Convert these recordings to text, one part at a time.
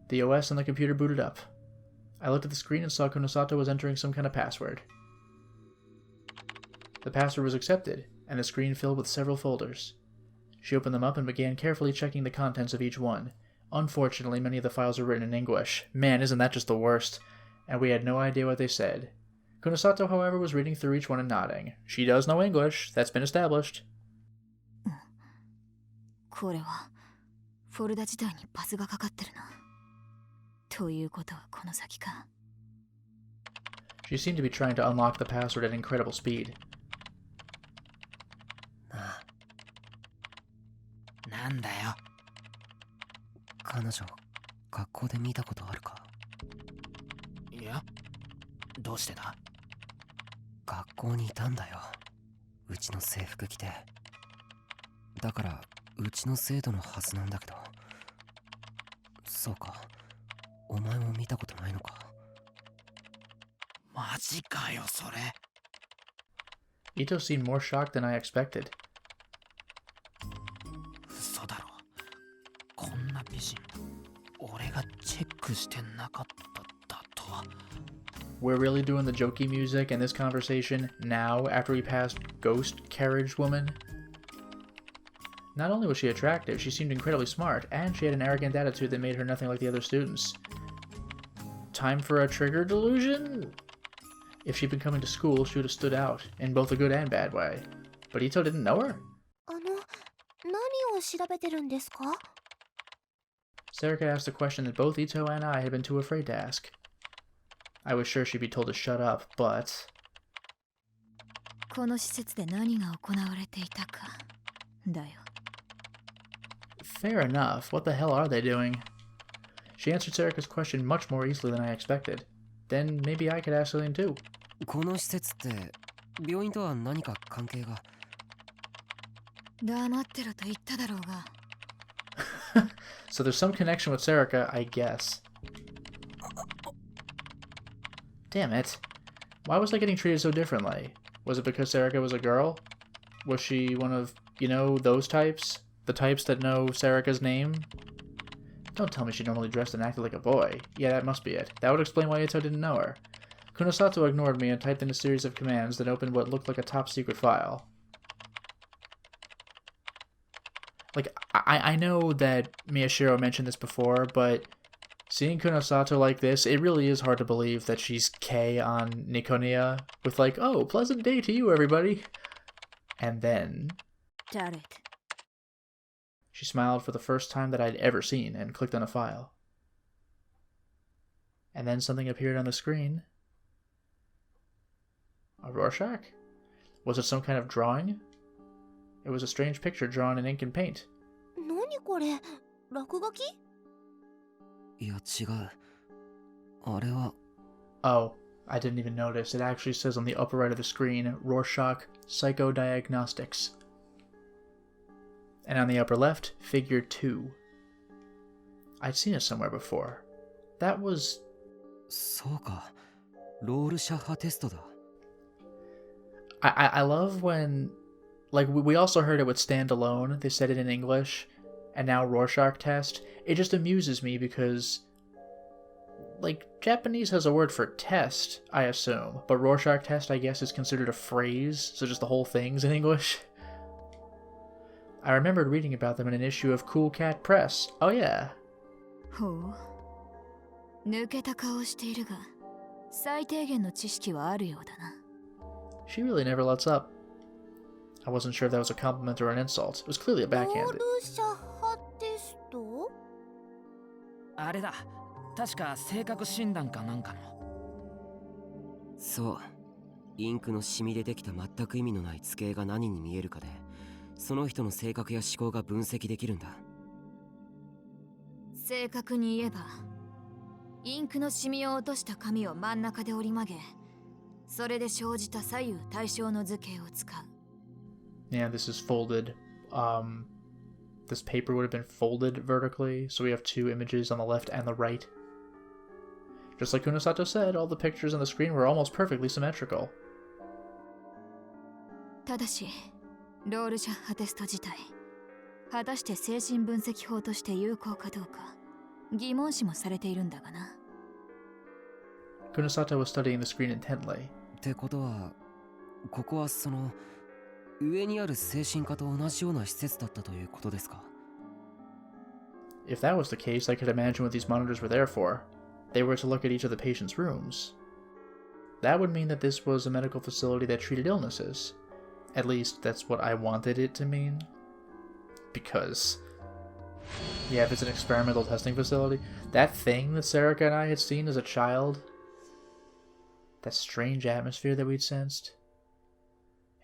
The OS on the computer booted up. I looked at the screen and saw Kunosato was entering some kind of password. The password was accepted, and the screen filled with several folders. She opened them up and began carefully checking the contents of each one. Unfortunately, many of the files were written in English. Man, isn't that just the worst? And we had no idea what they said. Kunosato, however, was reading through each one and nodding. She does know English. That's been established. これはフォルダ自体にパスがかかってるな。ということはこの先か。She seemed to be trying to unlock the password at incredible speed. なんだよ。彼女、学校で見たことあるか？いや、どうしてだ？学校にいたんだよ。うちの制服着て。だから、うちの生徒のはずなんだけど。そうか。お前も見たことないのか？マジかよ、それ。Ito seemed more shocked than I expected. 嘘だろ。こんな美人、俺がチェックしてなかっただとは。We're really doing the jokey music in this conversation now after we passed Ghost Carriage Woman? Not only was she attractive, she seemed incredibly smart, and she had an arrogant attitude that made her nothing like the other students. Time for a trigger delusion? If she'd been coming to school, she would have stood out, in both a good and bad way. But Ito didn't know her. 何を調べてるんですか? Serica asked a question that both Ito and I had been too afraid to ask. I was sure she'd be told to shut up, but... この施設で何が行われていたかだよ。Fair enough. What the hell are they doing? She answered Serica's question much more easily than I expected. Then maybe I could ask Celine too. この施設って病院とは何か関係が？黙ってろと言っただろうが。So there's some connection with Serica, I guess. Damn it. Why was I getting treated so differently? Was it because Serica was a girl? Was she one of, you know, those types? The types that know Serica's name? Don't tell me she normally dressed and acted like a boy. Yeah, that must be it. That would explain why Ito didn't know her. Kunosato ignored me and typed in a series of commands that opened what looked like a top-secret file. Like, I know that Miyashiro mentioned this before, but seeing Kunosato like this, it really is hard to believe that she's Kei on Nikoniya, with like, oh, pleasant day to you, everybody. And then... Jared. She smiled for the first time that I'd ever seen and clicked on a file. And then something appeared on the screen. A Rorschach? Was it some kind of drawing? It was a strange picture drawn in ink and paint. 何これ? 落書き? いや違う。あれは。 Oh, I didn't even notice. It actually says on the upper right of the screen, Rorschach Psychodiagnostics. And on the upper left, figure 2. I'd seen it somewhere before. That was... そうか。ロールシャッハテストだ。I love when... Like, we also heard it with Stand Alone. They said it in English. And now Rorschach test. It just amuses me because... Like, Japanese has a word for test, I assume. But Rorschach test, I guess, is considered a phrase. So just the whole thing's in English. I remembered reading about them in an issue of Cool Cat Press. Oh yeah. ほう。抜けた顔しているが、最低限の知識はあるようだな。She really never lets up. I wasn't sure if that was a compliment or an insult. It was clearly a backhand. ロールシャッハテスト? あれだ。確か性格診断かなんかの。そう。インクのシミでできた全く意味のない図形が何に見えるかで、その人の性格や思考が分析できるんだ。正確に言えば、インクのシミを落とした紙を真ん中で折り曲げ、それで生じた左右対称の図形を使う。Yeah, this is folded. This paper would have been folded vertically, so we have two images on the left and the right. Just like Kunosato said, all the pictures on the screen were almost perfectly symmetrical. ただし、ロールシャッハテスト自体、果たして精神分析法として有効かどうか、疑問視もされているんだがな。Kunosato was studying the screen intently. ってことは、ここはその上にある精神科と同じような施設だったということですか? If that was the case, I could imagine what these monitors were there for. They were to look at each of the patient's rooms. That would mean that this was a medical facility that treated illnesses. At least, that's what I wanted it to mean. Because, yeah, if it's an experimental testing facility, that thing that Sarika and I had seen as a child, that strange atmosphere that we'd sensed,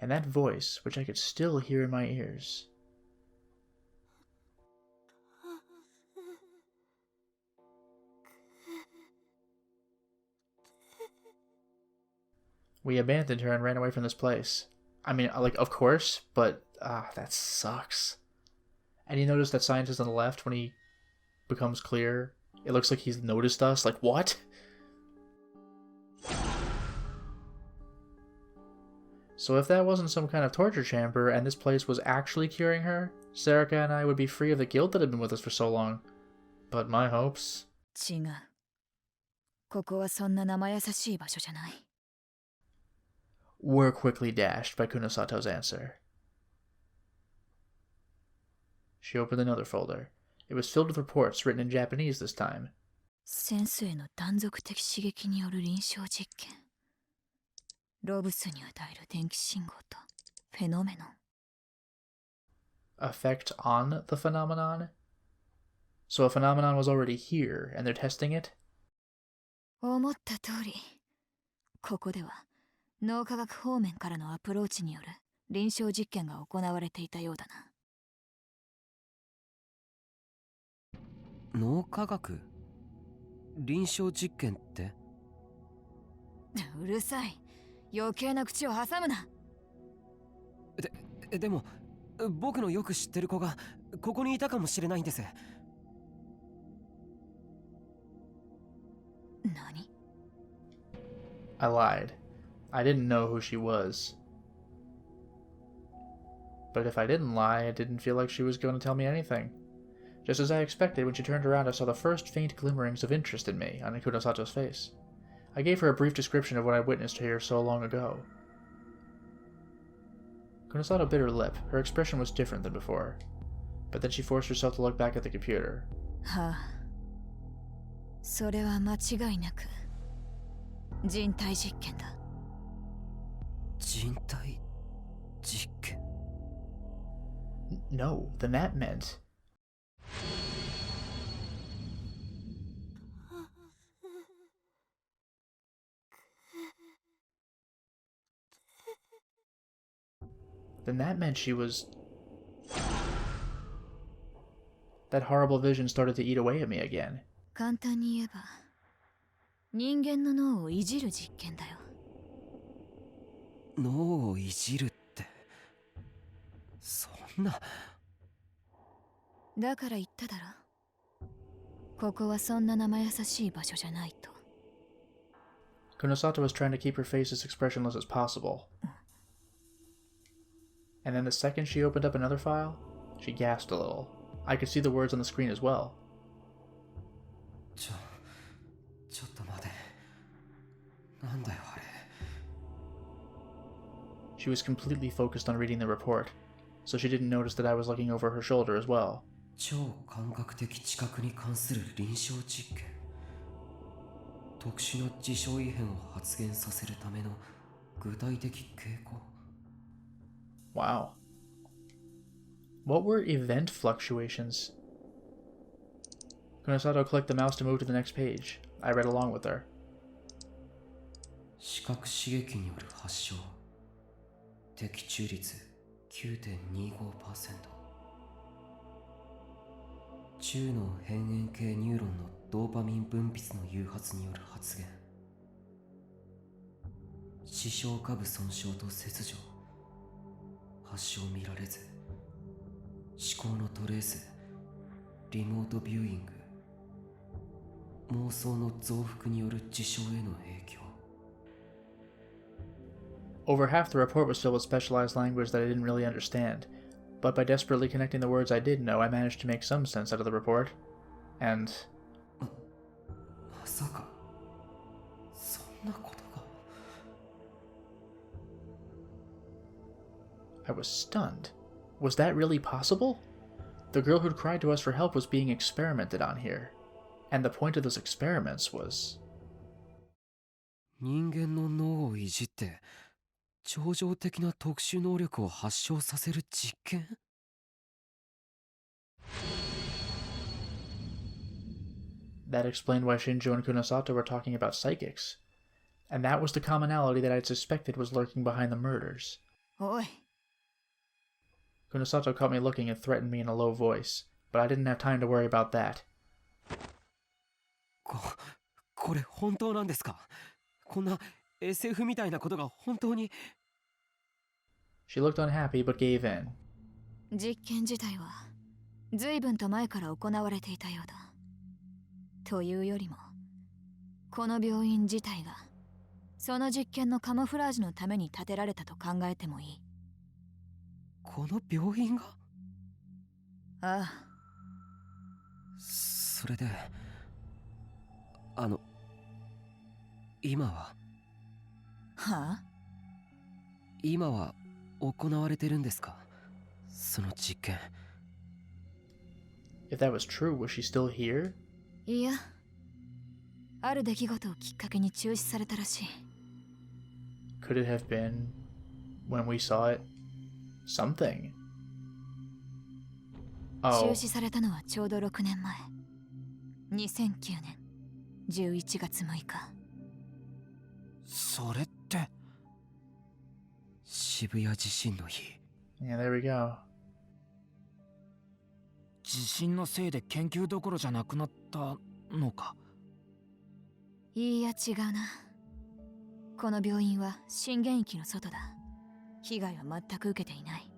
and that voice, which I could still hear in my ears. We abandoned her and ran away from this place. I mean, like, of course, but, that sucks. And you notice that scientist on the left, when he becomes clear, it looks like he's noticed us. Like, what? So if that wasn't some kind of torture chamber, and this place was actually curing her, Sarika and I would be free of the guilt that had been with us for so long. But my hopes... 違う。ここはそんな生優しい場所じゃない。were quickly dashed by Kunosato's answer. She opened another folder. It was filled with reports written in Japanese this time. センスへの断続的刺激による臨床実験。ロブスに与える電気信号とフェノメノン。Effect on the phenomenon? So a phenomenon was already here, and they're testing it? 思った通り、ここでは脳科学方面からのアプローチによる臨床実験が行われていたようだな。脳科学？臨床実験って？うるさい。余計な口を挟むな。でも僕のよく知ってる子がここにいたかもしれないんです。何？ I lied. I didn't know who she was. But if I didn't lie, I didn't feel like she was going to tell me anything. Just as I expected, when she turned around, I saw the first faint glimmerings of interest in me on Kunosato's face. I gave her a brief description of what I witnessed here so long ago. Kunosato bit her lip. Her expression was different than before. But then she forced herself to look back at the computer. はあ。それは間違いなく人体実験だ。人体実験？ No, then that meant... Then that meant she was... That horrible vision started to eat away at me again. 簡単に言えば人間の脳をいじる実験だよ。脳をいじるって、そんな。だから言っただろ。ここはそんな生優しい場所じゃないと。Kunosato was trying to keep her face as expressionless as possible. And then the second she opened up another file, she gasped a little. I could see the words on the screen as well. ちょっと待て。なんだよあれ。She was completely focused on reading the report, so she didn't notice that I was looking over her shoulder as well. 超感覚的知覚に関する臨床実験。特殊な事象異変を発現させるための具体的傾向。Wow. What were event fluctuations? Kunosato clicked the mouse to move to the next page. I read along with her. 視覚刺激による発症。的中率 9.25%。中脳辺縁系ニューロンのドーパミン分泌の誘発による発現。視床下部損傷と切除。発症見られず。思考のトレース。リモートビューイング。妄想の増幅による事象への影響。Over half the report was filled with specialized language that I didn't really understand, but by desperately connecting the words I did know, I managed to make some sense out of the report. And さかそんなことが。 I was stunned. Was that really possible? The girl who'd cried to us for help was being experimented on here. And the point of those experiments was... 人間の脳をいじって超常的な特殊能力を発症させる実験。 That explained why Shinjo and Kunosato were talking about psychics. And that was the commonality that I'd suspected was lurking behind the murders. おい、 Kunosato caught me looking and threatened me in a low voice, but I didn't have time to worry about that. これ本当なんですか？こんな SF みたいなことが本当に。 She looked unhappy but gave in. 実験自体は随分と前から行われていたようだ。というよりも、この病院自体がその実験のカモフラージュのために建てられたと考えてもいい。この病院が？ああ。それで今は？はあ？今は行われてるんですか？その実験。 If that was true, was she still here? いや、ある出来事をきっかけに中止されたらしい。 Could it have been, when we saw it, something? 中 Oh, 止されたのはちょうど6年前。2009年11月6日。それって。渋谷地震の日。 yeah, there we go. 地震のせいで研究どころじゃなくなったのか。いいや違うな。この病院は震源域の外だ。被害は全く受けていない。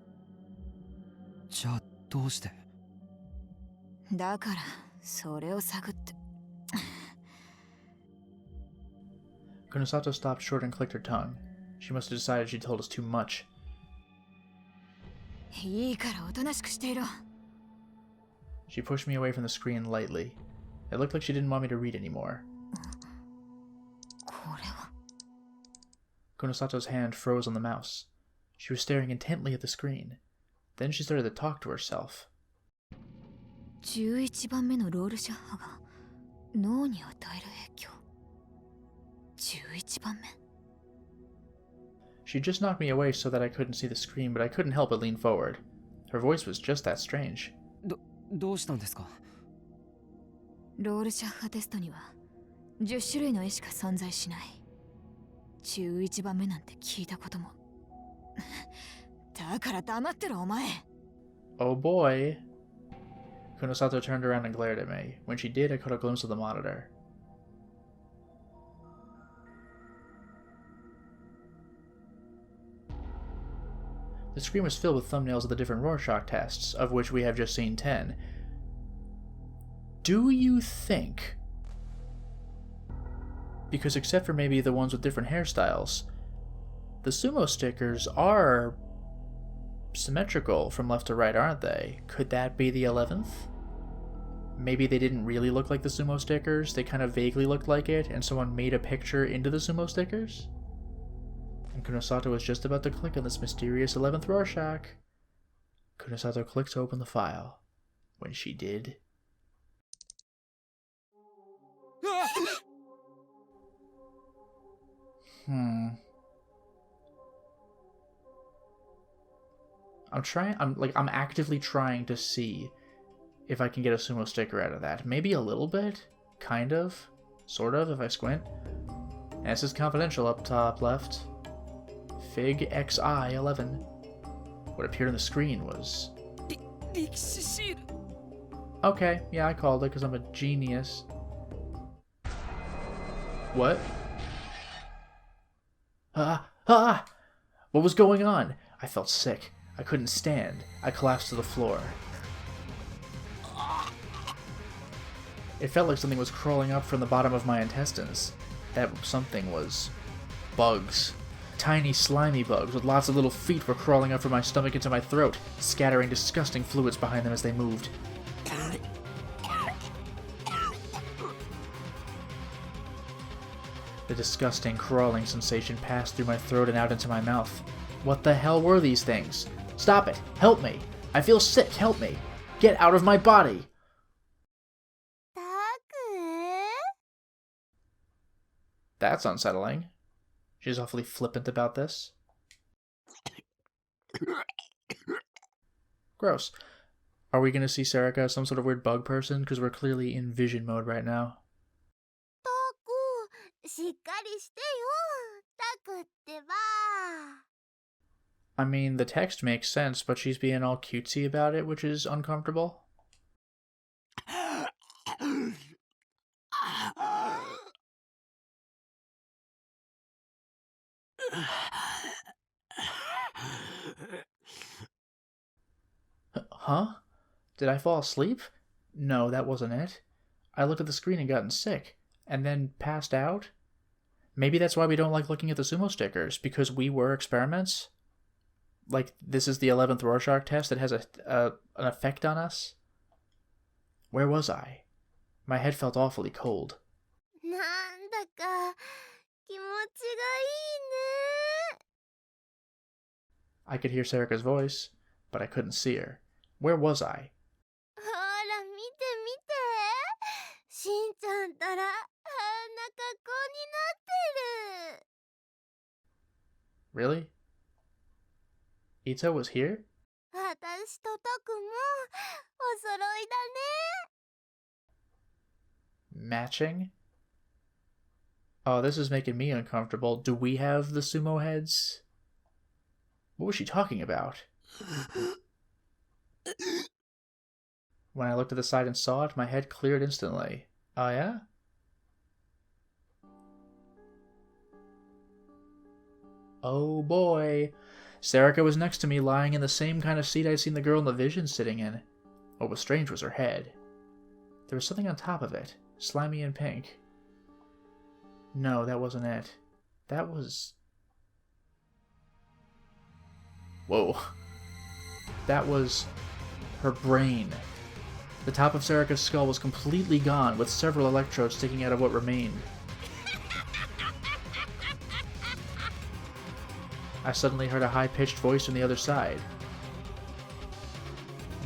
じゃあどうして？だからそれを探って。Kunosato stopped short and clicked her tongue. She must have decided she'd told us too much. いいからおとなしくしていろ。 She pushed me away from the screen lightly. It looked like she didn't want me to read anymore. これは。 Kunosato's hand froze on the mouse. She was staring intently at the screen. Then she started to talk to herself. 11番目のロールシャッハが脳に与える影響。11番目。 She just knocked me away so that I couldn't see the screen, but I couldn't help but lean forward. Her voice was just that strange. どうしたんですか？ロールシャッハテストには10種類の絵しか存在しない。11番目なんて聞いたことも。だから黙ってろお前。 Oh boy. Kunosato turned around and glared at me. When she did, I caught a glimpse of the monitor. The screen was filled with thumbnails of the different Rorschach tests, of which we have just seen 10. Do you think... Because except for maybe the ones with different hairstyles, the sumo stickers are symmetrical from left to right, aren't they? Could that be the 11th? Maybe they didn't really look like the sumo stickers, they kind of vaguely looked like it, and someone made a picture into the sumo stickers? And Kunosato was just about to click on this mysterious 11th Rorschach. Kunosato clicked to open the file. When she did... I'm actively trying to see if I can get a sumo sticker out of that. Maybe a little bit? Kind of? Sort of, if I squint. And this is confidential up top left. Fig XI11. What appeared on the screen was... Okay, yeah, I called it because I'm a genius. What? What was going on? I felt sick. I couldn't stand. I collapsed to the floor. It felt like something was crawling up from the bottom of my intestines. That something was... bugs. Tiny, slimy bugs with lots of little feet were crawling up from my stomach into my throat, scattering disgusting fluids behind them as they moved. The disgusting, crawling sensation passed through my throat and out into my mouth. What the hell were these things? Stop it! Help me! I feel sick! Help me! Get out of my body! That's unsettling. She's awfully flippant about this. Gross. Are we gonna see Sarika as some sort of weird bug person? Because we're clearly in vision mode right now. I mean, the text makes sense, but she's being all cutesy about it, which is uncomfortable. Huh? Did I fall asleep? No, that wasn't it. I looked at the screen and gotten sick, and then passed out? Maybe that's why we don't like looking at the sumo stickers, because we were experiments? Like, this is the 11th Rorschach test that has an effect on us? Where was I? My head felt awfully cold. I could hear Sarika's voice, but I couldn't see her. Where was I? Really? Ito was here? Matching? Oh, this is making me uncomfortable. Do we have the sumo heads? What was she talking about? When I looked at the side and saw it, my head cleared instantly. Oh yeah? Oh boy. Sarika was next to me, lying in the same kind of seat I'd seen the girl in the vision sitting in. What was strange was her head. There was something on top of it, slimy and pink. No, that wasn't it. That was... Whoa. That was her brain. The top of Sarika's skull was completely gone, with several electrodes sticking out of what remained. I suddenly heard a high-pitched voice from the other side.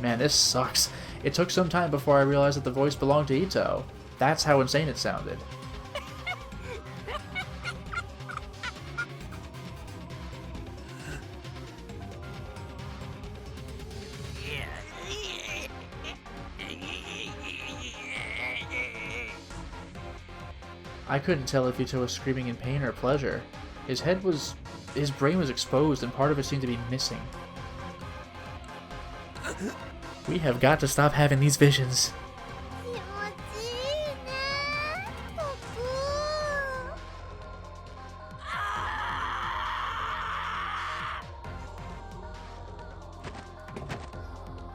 Man, this sucks. It took some time before I realized that the voice belonged to Ito. That's how insane it sounded. I couldn't tell if Ito was screaming in pain or pleasure. His brain was exposed and part of it seemed to be missing. We have got to stop having these visions.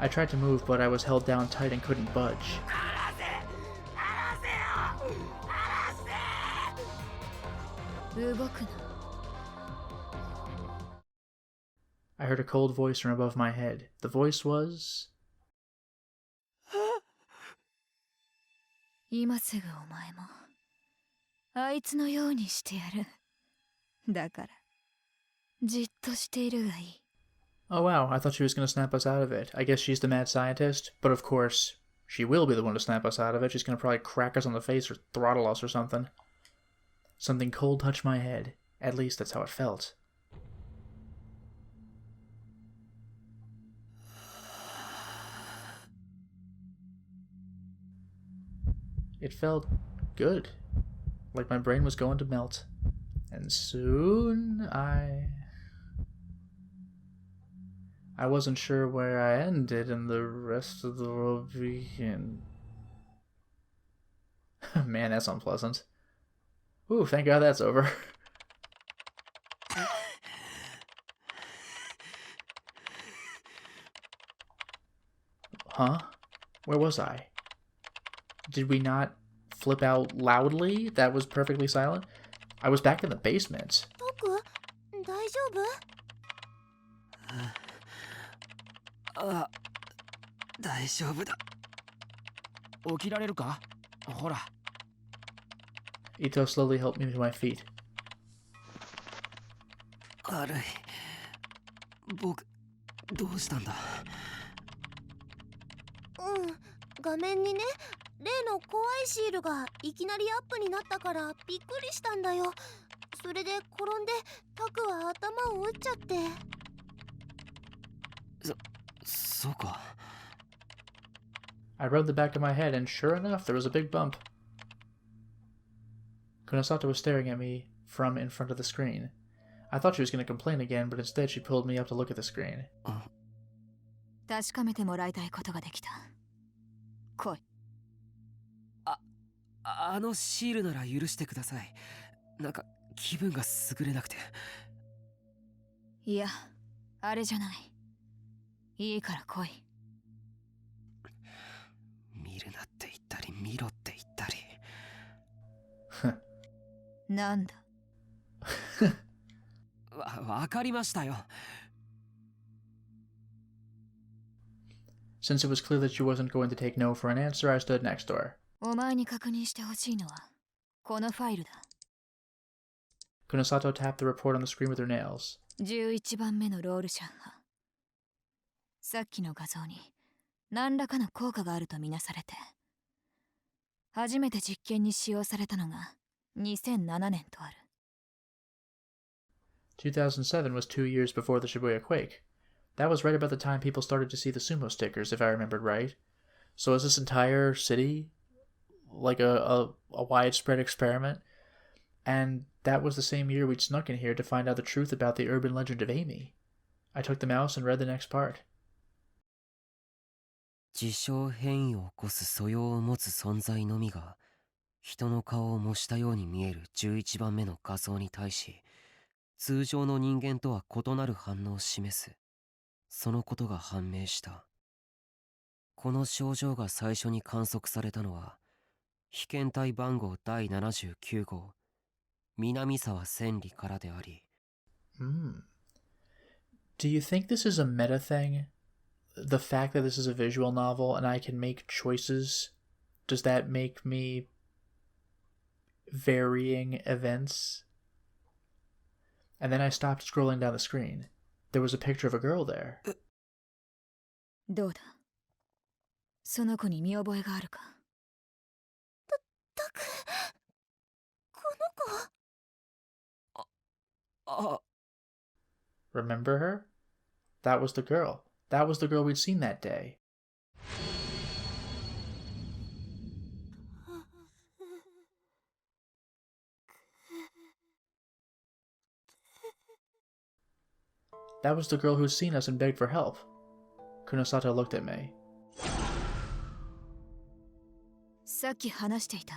I tried to move, but I was held down tight and couldn't budge. I heard a cold voice from above my head. The voice was... 今すぐお前もあいつのようにしてやる。だからじっとしているがいい。 Oh wow, I thought she was going to snap us out of it. I guess she's the mad scientist, but of course, she will be the one to snap us out of it. She's going to probably crack us on the face or throttle us or something. Something cold touched my head. At least that's how it felt. It felt good. Like my brain was going to melt. And soon I wasn't sure where I ended and the rest of the world began. Man, that's unpleasant. Ooh, thank God that's over. Huh? Where was I? Did we not flip out loudly? That was perfectly silent? I was back in the basement. 大丈夫? あ、大丈夫だ。起きられるか？ほら。Ito slowly helped me to my feet. 悪い。僕、どうしたんだ。画面にね、例の怖いシールがいきなりアップになったからびっくりしたんだよ。それで転んでタクは頭を打っちゃって。そうか。I rubbed the back of my head, and sure enough, there was a big bump. Kunosato was staring at me from in front of the screen. I thought she was going to complain again, but instead she pulled me up to look at the screen. 確かめてもらいたいことができた。来い。あのシールなら許してください。なんか気分が優れなくて。いや、あれじゃない。いいから来い。見るなって言ったり見ろって言ったり。なんだ。わかりましたよ。Since it was clear that she wasn't going to take no for an answer, I stood next to her. お前に確認してほしいのはこのファイルだ。Kunosato tapped the report on the screen with her nails. 11番目のロールシャン派。さっきの画像に何らかの効果があるとみなされて、初めて実験に使用されたのが2007年とある。2007 was 2 years before the Shibuya quake. That was right about the time people started to see the sumo stickers, if I remembered right. So is this entire city like a widespread experiment? And that was the same year we'd snuck in here to find out the truth about the urban legend of Amy. I took the mouse and read the next part. 自称変異を起こす素養を持つ存在のみが人の顔を模したように見える11番目の画像に対し、通常の人間とは異なる反応を示す。そのことが判明した。この症状が最初に観測されたのは被験体番号第79号南沢千里からであり。Do you think this is a meta thing? The fact that this is a visual novel and I can make choices, does that make me varying events? And then I stopped scrolling down the screen. There was a picture of a girl there. どうだ、その子に見覚えがあるか。タク、この子。Remember her? That was the girl. That was the girl we'd seen that day. That was the girl who'd seen us and begged for help. Kunosato looked at me. さっき話していた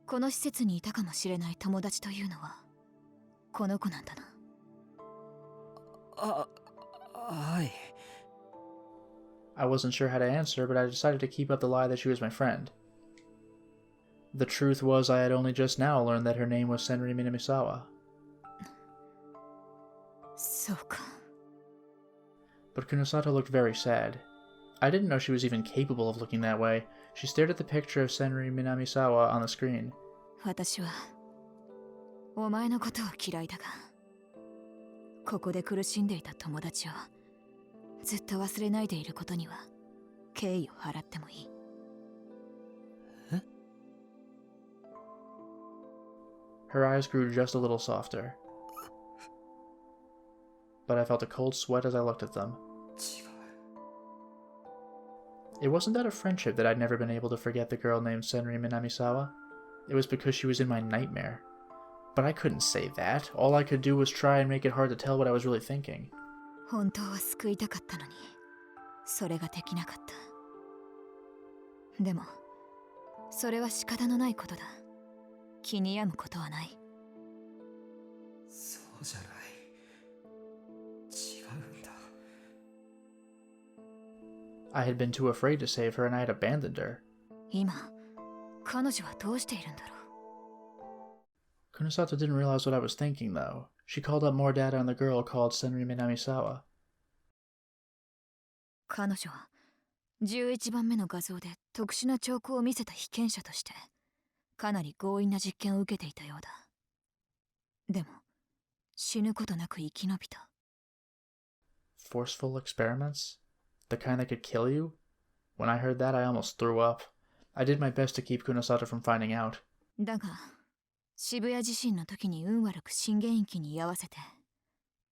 この施設にいたかもしれない友達というのはこの子なんだな。はい。I wasn't sure how to answer, but I decided to keep up the lie that she was my friend. The truth was I had only just now learned that her name was Senri Minamisawa. そうか。But Kunosato looked very sad. I didn't know she was even capable of looking that way. She stared at the picture of Senri Minamisawa on the screen. 私はお前のことを嫌いだが、ここで苦しんでいた友達をずっと忘れないでいることには敬意を払ってもいい。え？ Her eyes grew just a little softer. But I felt a cold sweat as I looked at them. It wasn't out of friendship that I'd never been able to forget the girl named Senri Minamisawa. It was because she was in my nightmare. But I couldn't say that. All I could do was try and make it hard to tell what I was really thinking. 本当は救いたかったのに、それができなかった。でも、それは仕方のないことだ。気に病むことはない。そうじゃない。違うんだ。I had been too afraid to save her and I had abandoned her. 今、彼女はどうしているんだろう。Kunosato didn't realize what I was thinking, though. She called up more data on the girl called Senri Minamisawa. 彼女は11番目の画像で特殊な兆候を見せた被験者としてかなり強引な実験を受けていたようだ。でも死ぬことなく生き延びた。 Forceful experiments? The kind that could kill you? When I heard that, I almost threw up. I did my best to keep Kunosato from finding out. だが渋谷地震の時に運悪く震源域に居合わせて、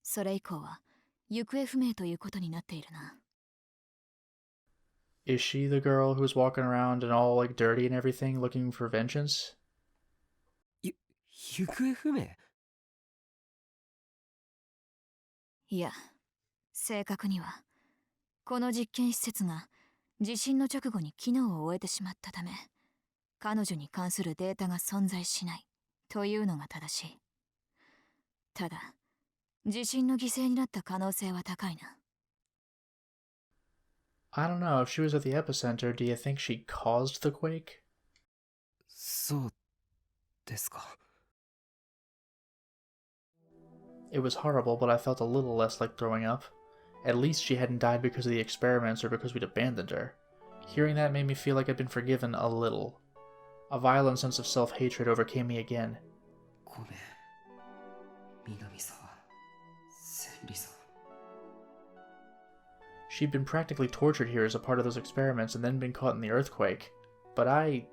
それ以降は行方不明ということになっているな。 Is she the girl who's walking around and all like dirty and everything looking for vengeance? 行方不明？いや、正確にはこの実験施設が地震の直後に機能を終えてしまったため、彼女に関するデータが存在しないというのが正しい。ただ地震の犠牲になった可能性は高いな。 I don't know, if she was at the epicenter, do you think she caused the quake? そうですか。It was horrible, but I felt a little less like throwing up. At least she hadn't died because of the experiments or because we'd abandoned her. Hearing that made me feel like I'd been forgiven a little. A violent sense of self-hatred overcame me again. ごめん。南沢、千里さん。 She'd been practically tortured here as a part of those experiments and then been caught in the earthquake. But and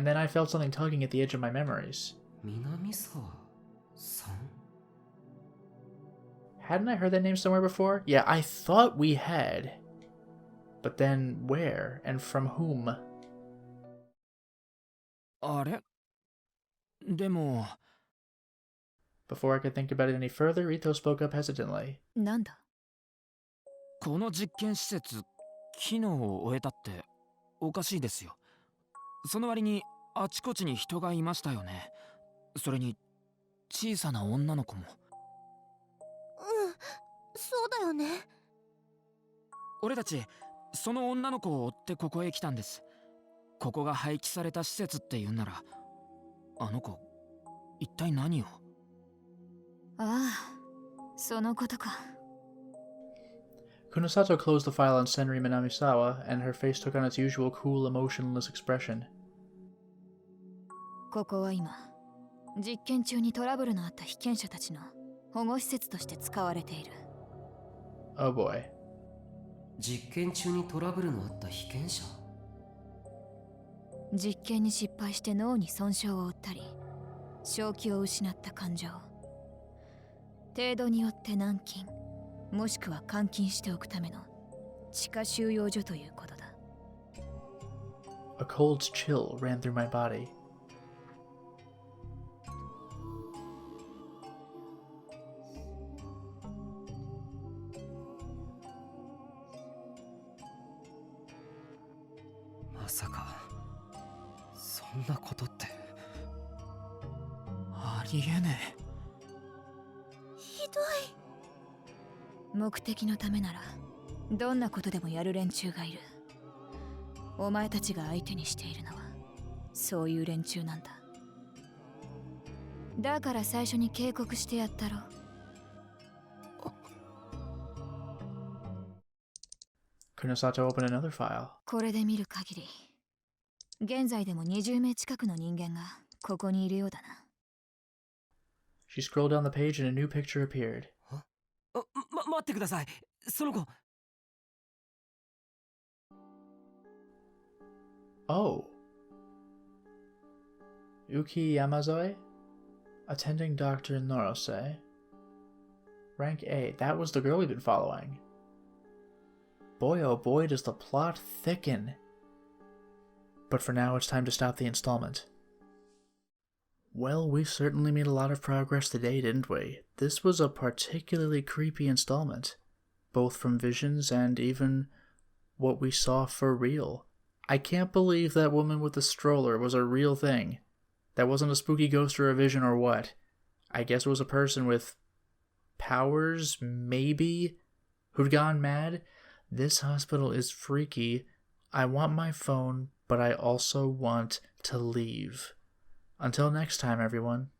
then I felt something tugging at the edge of my memories. 南沢さん？ Hadn't I heard that name somewhere before? Yeah, I thought we had. But then where and from whom? あれ？でも Before I could think about it any further, Ito spoke up hesitantly. なんだ？この実験施設機能を終えたっておかしいですよ。その割にあちこちに人がいましたよね。それに小さな女の子も。そうだよね。俺たちその女の子を追ってここへ来たんです。ここが廃棄された施設って言うなら、あの子一体何を？ああ、そのことか。 Kunosato closed the file on Senri Minamisawa, and her face took on its usual cool, emotionless expression. ここは今実験中にトラブルのあった被験者たちの保護施設として使われている。 Oh boy. 実験中にトラブルのあった被験者？実験に失敗して脳に損傷を負ったり、正気を失った感情、程度によって軟禁もしくは監禁しておくための地下収容所ということだ。 A cold chill ran through my body. Masaka, そんなことって。ありえねえ。ひどい。目的のためならどんなことでもやる連中がいる。お前たちが相手にしているのはそういう連中なんだ。だから最初に警告してやったろ。Kunosato opened another file. これで見る限り現在でも20名近くの人間がここにいるようだな。 She scrolled down the page and a new picture appeared. 待ってください。その子。Oh. Uki Yamazoe? Attending Dr. Norose. Rank A. That was the girl we've been following. Boy oh boy does the plot thicken. But for now it's time to stop the installment. Well, we certainly made a lot of progress today, didn't we? This was a particularly creepy installment, both from visions and even what we saw for real. I can't believe that woman with the stroller was a real thing. That wasn't a spooky ghost or a vision or what. I guess it was a person with powers, maybe, who'd gone mad. This hospital is freaky. I want my phone, but I also want to leave. Until next time, everyone.